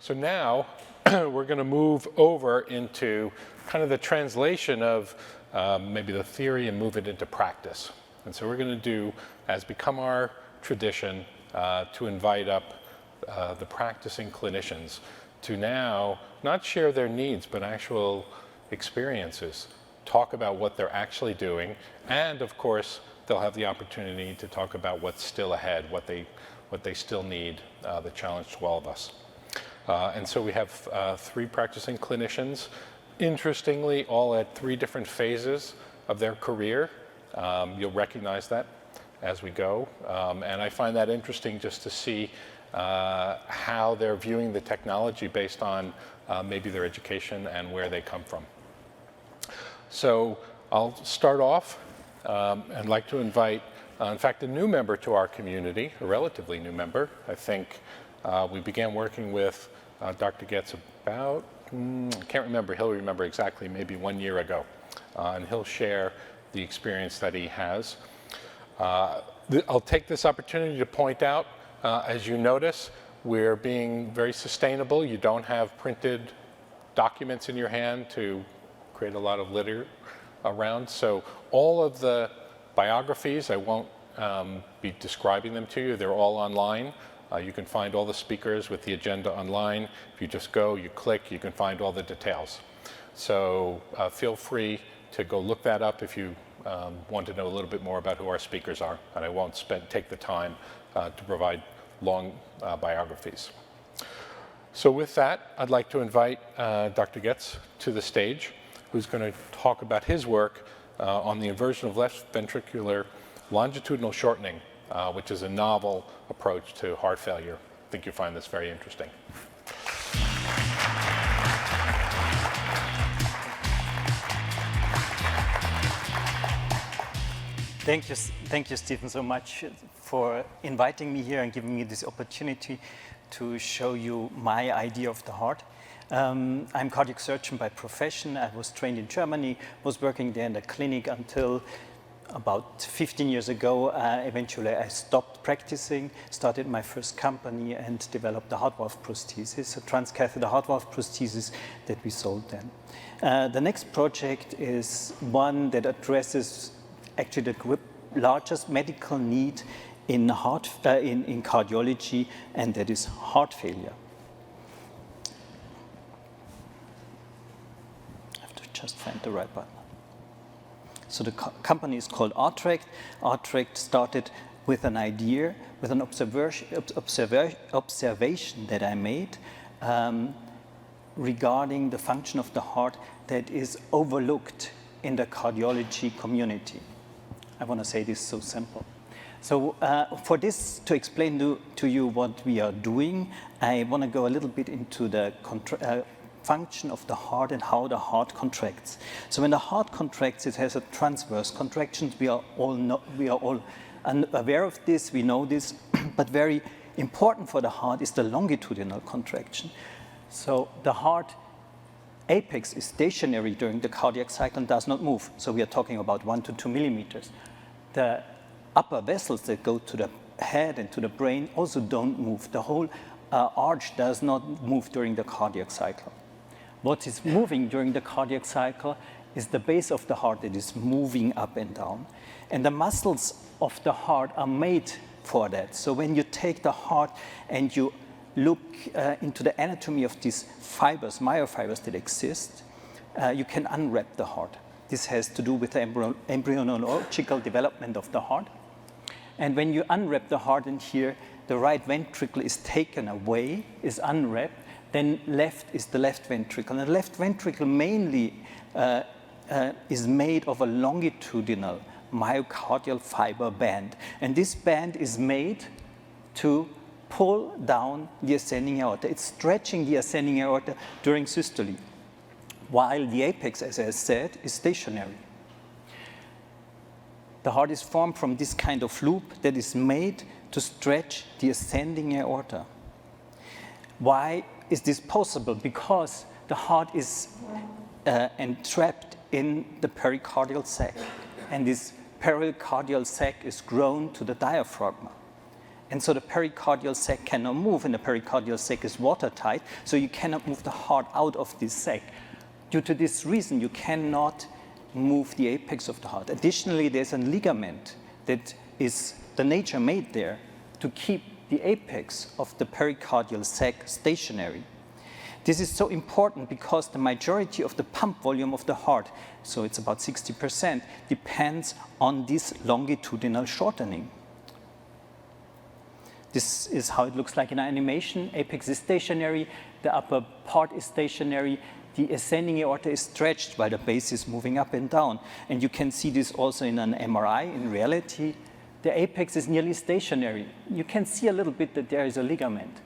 So now we're going to move over into kind of the translation of maybe the theory and move it into practice. And so we're going to do, as become our tradition, to invite up the practicing clinicians to now not share their needs, but actual experiences, talk about what they're actually doing, and of course, they'll have the opportunity to talk about what's still ahead, what they still need, the challenge to all of us. And so we have 3 practicing clinicians, interestingly, all at 3 different phases of their career. You'll recognize that as we go. And I find that interesting just to see how they're viewing the technology based on maybe their education and where they come from. So I'll start off and like to invite, in fact, a new member to our community, a relatively new member. I think we began working with Dr. Goetz about, I can't remember, he'll remember exactly, maybe 1 year ago. And he'll share the experience that he has. I'll take this opportunity to point out, as you notice, we're being very sustainable. You don't have printed documents in your hand to create a lot of litter around. So all of the biographies, I won't be describing them to you. They're all online. You can find all the speakers with the agenda online. If you just go, you click, you can find all the details. So feel free to go look that up if you want to know a little bit more about who our speakers are. And I won't take the time to provide long biographies. So with that, I'd like to invite Dr. Goetz to the stage, who's going to talk about his work on the inversion of left ventricular longitudinal shortening, which is a novel approach to heart failure. I think you'll find this very interesting. Thank you, Stephen, so much for inviting me here and giving me this opportunity to show you my idea of the heart. I'm cardiac surgeon by profession. I was trained in Germany, was working there in the clinic until about 15 years ago. Eventually, I stopped practicing, started my first company, and developed the heart valve prosthesis, a transcatheter heart valve prosthesis that we sold then. The next project is one that addresses actually the largest medical need in cardiology, and that is heart failure. I have to just find the right button. So the company is called Aortic. Aortic started with an idea, with an observation that I made regarding the function of the heart that is overlooked in the cardiology community. I want to say this so simple. So for this, to explain to you what we are doing, I want to go a little bit into the function of the heart and how the heart contracts. So when the heart contracts, it has a transverse contraction. We are all aware of this, we know this, but very important for the heart is the longitudinal contraction. So the heart apex is stationary during the cardiac cycle and does not move. So we are talking about 1 to 2 millimeters. The upper vessels that go to the head and to the brain also don't move. The whole arch does not move during the cardiac cycle. What is moving during the cardiac cycle is the base of the heart that is moving up and down. And the muscles of the heart are made for that. So when you take the heart and you look into the anatomy of these fibers, myofibers that exist, you can unwrap the heart. This has to do with the embryological development of the heart. And when you unwrap the heart, and here the right ventricle is taken away, is unwrapped, then left is the left ventricle. And the left ventricle mainly is made of a longitudinal myocardial fiber band. And this band is made to pull down the ascending aorta. It's stretching the ascending aorta during systole, while the apex, as I said, is stationary. The heart is formed from this kind of loop that is made to stretch the ascending aorta. Why is this possible? Because the heart is entrapped in the pericardial sac, and this pericardial sac is grown to the diaphragm. And so the pericardial sac cannot move, and the pericardial sac is watertight, so you cannot move the heart out of this sac. Due to this reason, you cannot move the apex of the heart. Additionally, there's a ligament that is the nature made there to keep the apex of the pericardial sac stationary. This is so important because the majority of the pump volume of the heart, so it's about 60%, depends on this longitudinal shortening. This is how it looks like in an animation. Apex is stationary, the upper part is stationary, the ascending aorta is stretched while the base is moving up and down. And you can see this also in an MRI. In reality, the apex is nearly stationary. You can see a little bit that there is a ligament.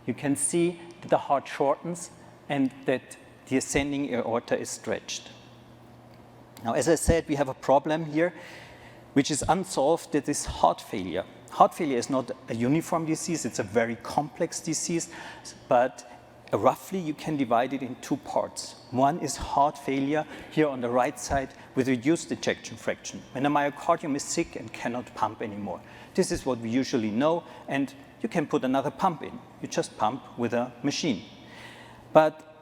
You can see that the heart shortens and that the ascending aorta is stretched. Now, as I said, we have a problem here which is unsolved, that is heart failure. Heart failure is not a uniform disease, it's a very complex disease, but roughly you can divide it in two parts. One is heart failure, here on the right side, with reduced ejection fraction, when the myocardium is sick and cannot pump anymore. This is what we usually know, and you can put another pump in. You just pump with a machine. But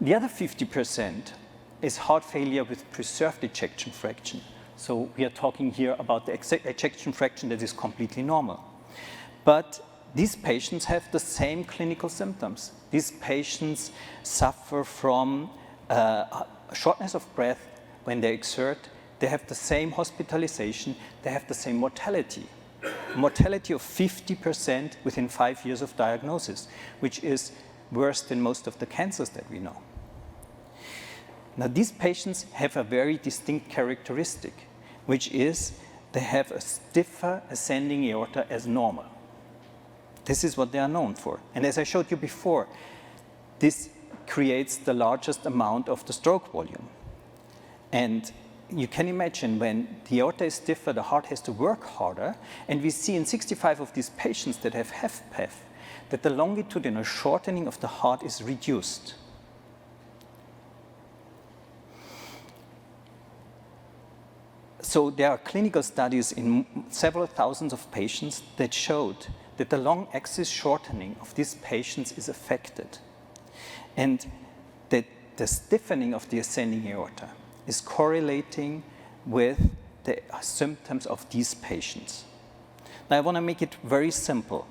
the other 50% is heart failure with preserved ejection fraction. So we are talking here about the ejection fraction that is completely normal. But these patients have the same clinical symptoms. These patients suffer from shortness of breath when they exert. They have the same hospitalization. They have the same mortality. Mortality of 50% within 5 years of diagnosis, which is worse than most of the cancers that we know. Now, these patients have a very distinct characteristic, which is they have a stiffer ascending aorta as normal. This is what they are known for. And as I showed you before, this creates the largest amount of the stroke volume. And you can imagine when the aorta is stiffer, the heart has to work harder. And we see in 65 of these patients that have HFpEF that the longitudinal shortening of the heart is reduced. So there are clinical studies in several thousands of patients that showed that the long axis shortening of these patients is affected, and that the stiffening of the ascending aorta is correlating with the symptoms of these patients. Now, I want to make it very simple.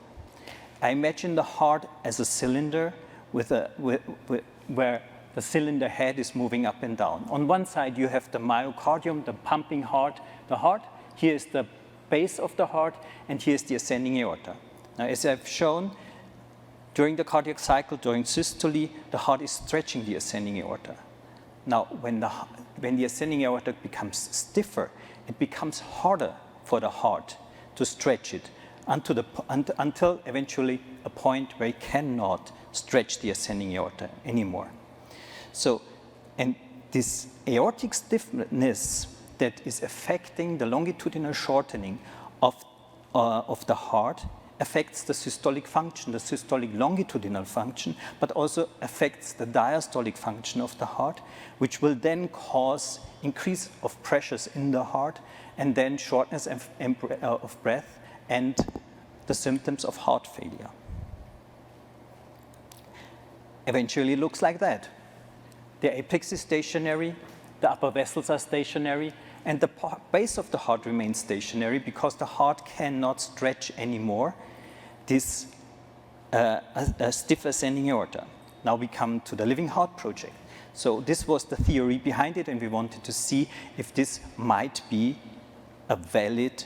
I imagine the heart as a cylinder where the cylinder head is moving up and down. On one side, you have the myocardium, the pumping heart, the heart. Here is the base of the heart, and here is the ascending aorta. Now, as I've shown, during the cardiac cycle, during systole, the heart is stretching the ascending aorta. Now, when the ascending aorta becomes stiffer, it becomes harder for the heart to stretch it until eventually a point where it cannot stretch the ascending aorta anymore. So, and this aortic stiffness that is affecting the longitudinal shortening of the heart affects the systolic function, the systolic longitudinal function, but also affects the diastolic function of the heart, which will then cause increase of pressures in the heart, and then shortness of breath and the symptoms of heart failure. Eventually it looks like that. The apex is stationary, the upper vessels are stationary, and the base of the heart remains stationary because the heart cannot stretch anymore this stiff ascending aorta. Now we come to the Living Heart project. So this was the theory behind it, and we wanted to see if this might be a valid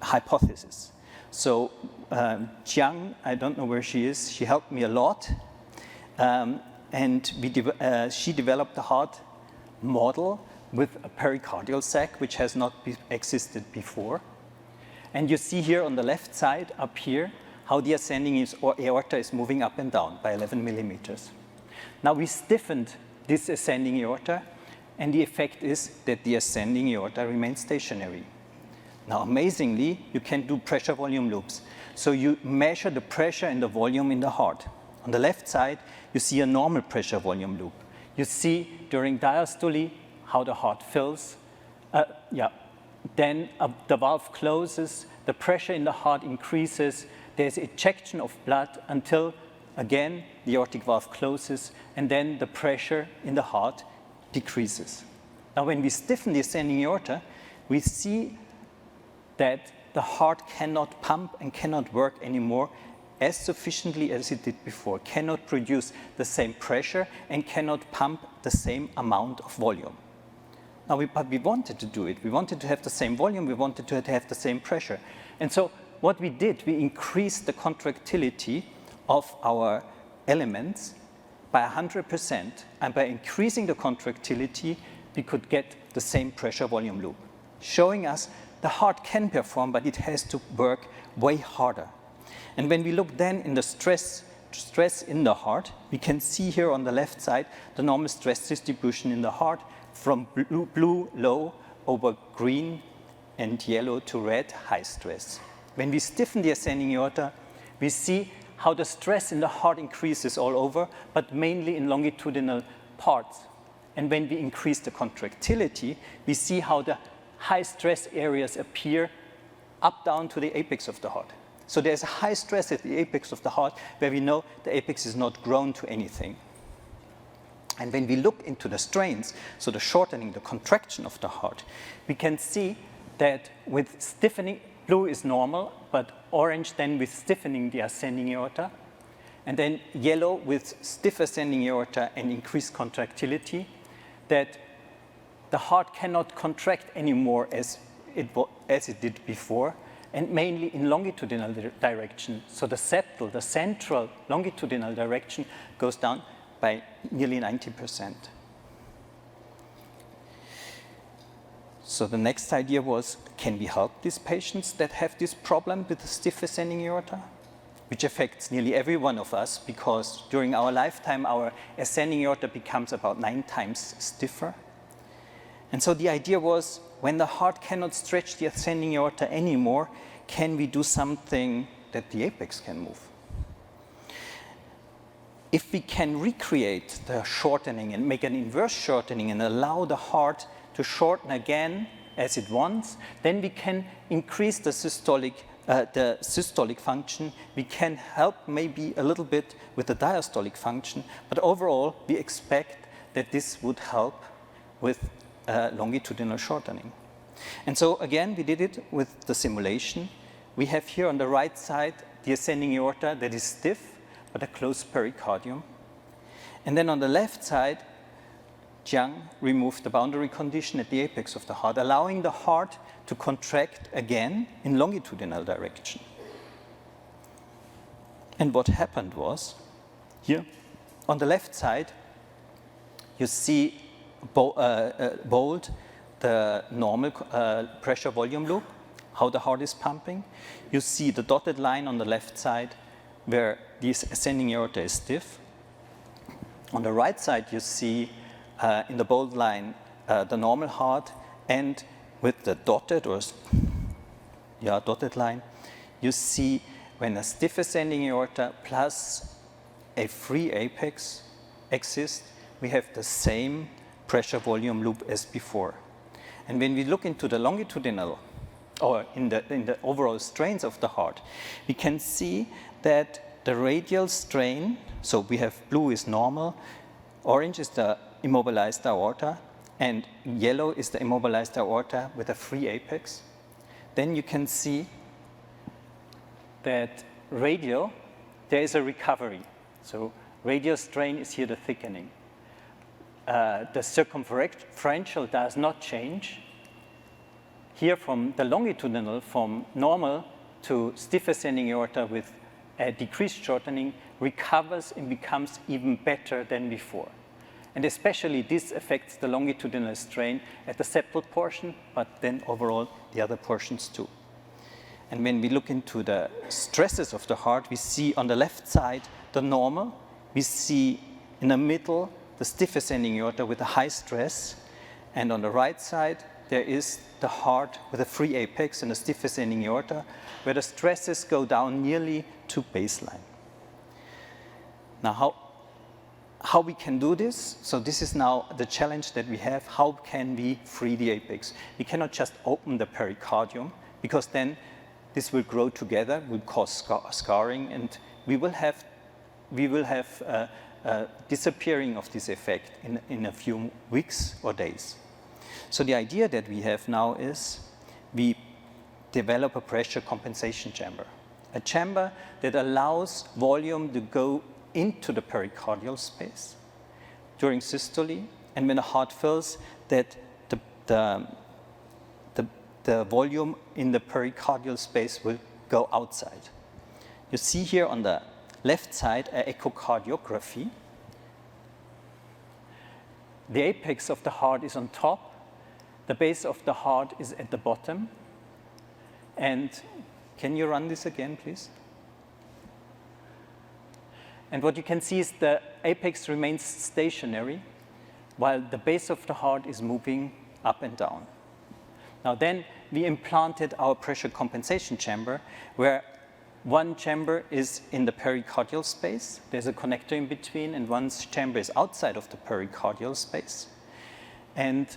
hypothesis. So Jiang, I don't know where she is, she helped me a lot. And she developed the heart model with a pericardial sac, which has not existed before. And you see here on the left side, up here, how the ascending aorta is moving up and down by 11 millimeters. Now we stiffened this ascending aorta, and the effect is that the ascending aorta remains stationary. Now, amazingly, you can do pressure volume loops. So you measure the pressure and the volume in the heart. On the left side, you see a normal pressure volume loop. You see during diastole how the heart fills. Then the valve closes, the pressure in the heart increases, there's ejection of blood until, again, the aortic valve closes, and then the pressure in the heart decreases. Now, when we stiffen the ascending aorta, we see that the heart cannot pump and cannot work anymore as sufficiently as it did before, cannot produce the same pressure and cannot pump the same amount of volume. Now, but we wanted to do it. We wanted to have the same volume, we wanted to have the same pressure. And so what we did, we increased the contractility of our elements by 100%, and by increasing the contractility, we could get the same pressure volume loop, showing us the heart can perform, but it has to work way harder. And when we look then in the stress in the heart, we can see here on the left side the normal stress distribution in the heart from blue low over green and yellow to red high stress. When we stiffen the ascending aorta, we see how the stress in the heart increases all over, but mainly in longitudinal parts. And when we increase the contractility, we see how the high stress areas appear up down to the apex of the heart. So there's a high stress at the apex of the heart where we know the apex is not grown to anything. And when we look into the strains, so the shortening, the contraction of the heart, we can see that with stiffening, blue is normal, but orange then with stiffening the ascending aorta, and then yellow with stiff ascending aorta and increased contractility, that the heart cannot contract anymore as it did before, and mainly in longitudinal direction. So the septal, the central longitudinal direction, goes down by nearly 90%. So the next idea was, can we help these patients that have this problem with the stiff ascending aorta, which affects nearly every one of us, because during our lifetime, our ascending aorta becomes about 9 times stiffer. And so the idea was, when the heart cannot stretch the ascending aorta anymore, can we do something that the apex can move? If we can recreate the shortening and make an inverse shortening and allow the heart to shorten again as it wants, then we can increase the systolic function. We can help maybe a little bit with the diastolic function, but overall we expect that this would help with longitudinal shortening. And so again, we did it with the simulation. We have here on the right side the ascending aorta that is stiff, but a closed pericardium. And then on the left side, Jiang removed the boundary condition at the apex of the heart, allowing the heart to contract again in longitudinal direction. And what happened was, here on the left side, you see bold the normal pressure volume loop, how the heart is pumping. You see the dotted line on the left side where this ascending aorta is stiff. On the right side, you see in the bold line the normal heart, and with the dotted line, you see when a stiff ascending aorta plus a free apex exists, we have the same pressure volume loop as before. And when we look into the longitudinal, or in the overall strains of the heart, we can see that the radial strain, so we have blue is normal, orange is the immobilized aorta, and yellow is the immobilized aorta with a free apex. Then you can see that radial, there is a recovery. So radial strain is here the thickening. The circumferential does not change. Here from the longitudinal, from normal to stiff ascending aorta with a decreased shortening, recovers and becomes even better than before. And especially this affects the longitudinal strain at the septal portion, but then overall the other portions too. And when we look into the stresses of the heart, we see on the left side the normal, we see in the middle the stiff ascending aorta with a high stress, and on the right side there is the heart with a free apex and a stiff ascending aorta, where the stresses go down nearly to baseline. Now, how we can do this? So this is now the challenge that we have. How can we free the apex? We cannot just open the pericardium, because then this will grow together, will cause scarring, and we will have disappearing of this effect in a few weeks or days. So the idea that we have now is we develop a pressure compensation chamber, a chamber that allows volume to go into the pericardial space during systole, and when the heart fills, that the volume in the pericardial space will go outside. You see here on the left side an echocardiography. The apex of the heart is on top, the base of the heart is at the bottom. And can you run this again, please? And what you can see is the apex remains stationary while the base of the heart is moving up and down. Now then, we implanted our pressure compensation chamber, where one chamber is in the pericardial space. There's a connector in between, and one chamber is outside of the pericardial space. And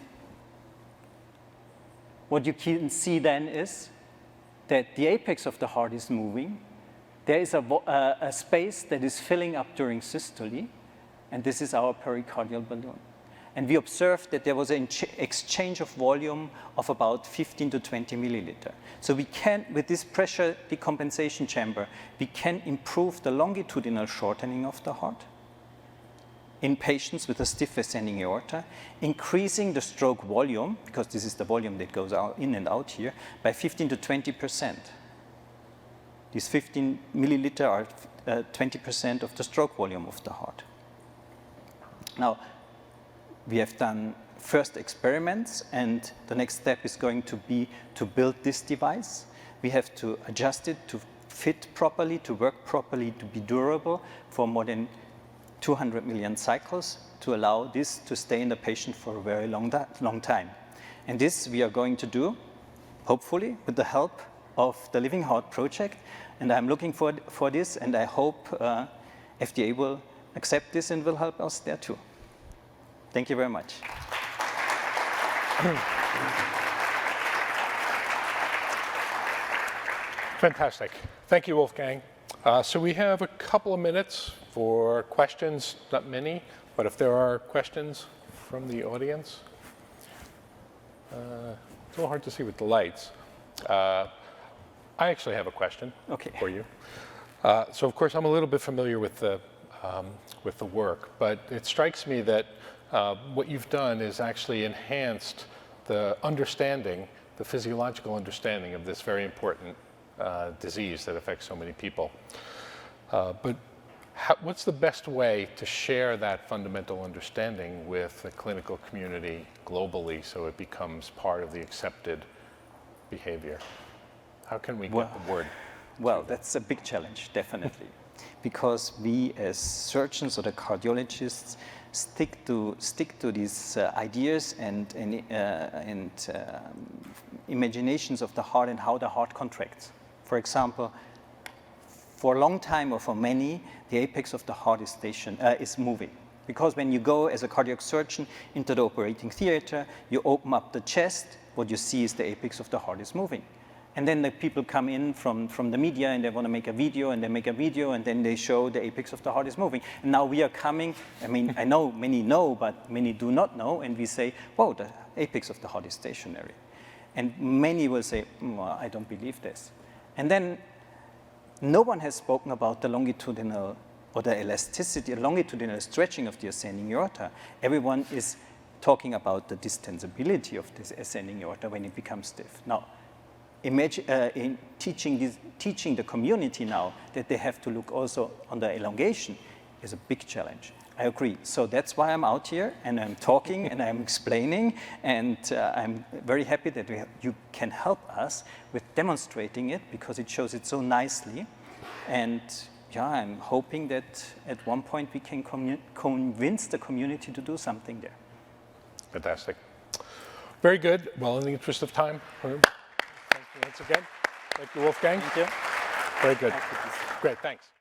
what you can see then is that the apex of the heart is moving. There is a space that is filling up during systole, and this is our pericardial balloon. And we observed that there was an exchange of volume of about 15 to 20 milliliter. So we can, with this pressure decompensation chamber, we can improve the longitudinal shortening of the heart in patients with a stiff ascending aorta, increasing the stroke volume, because this is the volume that goes out, in and out here, by 15 to 20%. These 15 milliliter are 20% of the stroke volume of the heart. Now, we have done first experiments, and the next step is going to be to build this device. We have to adjust it to fit properly, to work properly, to be durable for more than 200 million cycles, to allow this to stay in the patient for a very long time. And this we are going to do, hopefully, with the help of the Living Heart project. And I'm looking for this, and I hope FDA will accept this and will help us there too. Thank you very much. Fantastic. Thank you, Wolfgang. So we have a couple of minutes for questions, not many, but if there are questions from the audience. It's a little hard to see with the lights. I actually have a question for you. So of course I'm a little bit familiar with the work, but it strikes me that what you've done is actually enhanced the understanding, the physiological understanding of this very important disease that affects so many people. But what's the best way to share that fundamental understanding with the clinical community globally so it becomes part of the accepted behavior? How can we get the word? Well, that's a big challenge, definitely. Because we as surgeons or the cardiologists stick to these ideas and imaginations of the heart and how the heart contracts. For example, for a long time or for many, the apex of the heart is moving. Because when you go as a cardiac surgeon into the operating theater, you open up the chest, what you see is the apex of the heart is moving. And then the people come in from the media and they want to make a video, and they make a video, and then they show the apex of the heart is moving. And now we are coming, I mean, I know many know, but many do not know, and we say, whoa, the apex of the heart is stationary. And many will say, well, I don't believe this. And then no one has spoken about the longitudinal or the elasticity, longitudinal stretching of the ascending aorta. Everyone is talking about the distensibility of this ascending aorta when it becomes stiff. Now, imagine in teaching the community now that they have to look also on the elongation is a big challenge. I agree. So that's why I'm out here and I'm talking and I'm explaining, and I'm very happy that you can help us with demonstrating it because it shows it so nicely. And yeah, I'm hoping that at one point we can convince the community to do something there. Fantastic. Very good. Well, in the interest of time, thank you once again. Thank you, Wolfgang. Thank you. Very good. Great, thanks.